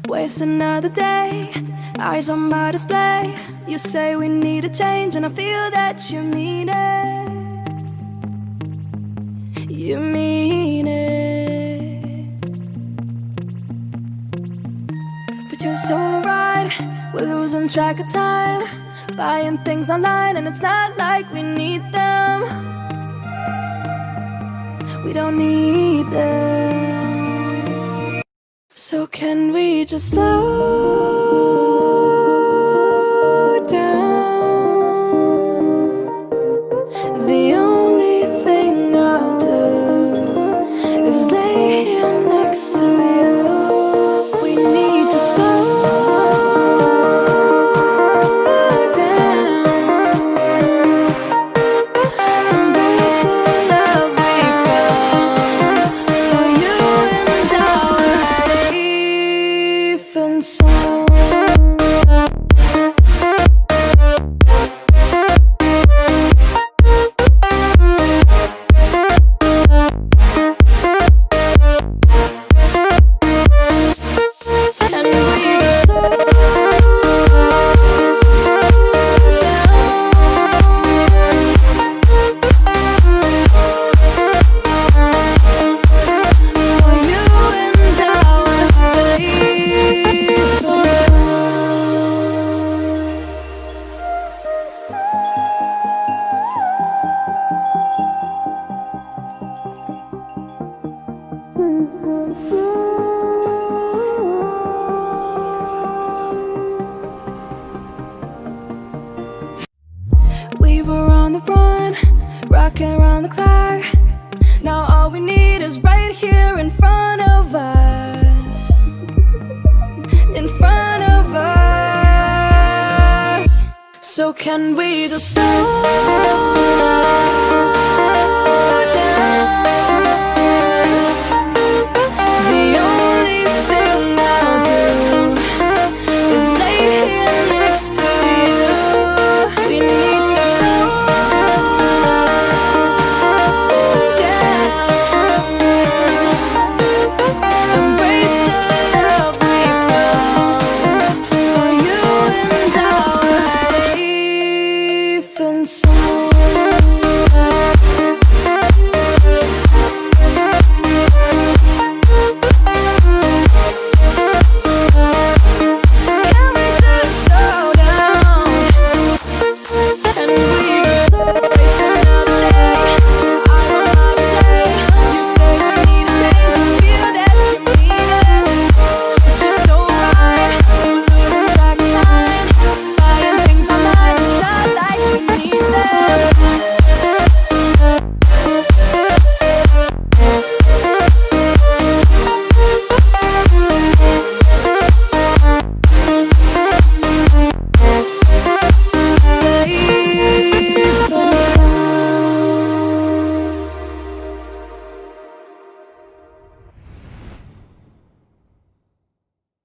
Waste another day, eyes on my display. You say we need a change, and I feel that you mean it. You mean it. But you're so right, we're losing track of time. Buying things online, and it's not like we need them. We don't need them. So can we just slow down? The only thing I'll do is lay here next to you. We need to slow down. Embrace the love we found for you and our safe and sound. And we just slow down. For you and our safe and sound. We were on the run, rocking around the clock. Now all we need is right here in front of us. In front of us. So can we just slow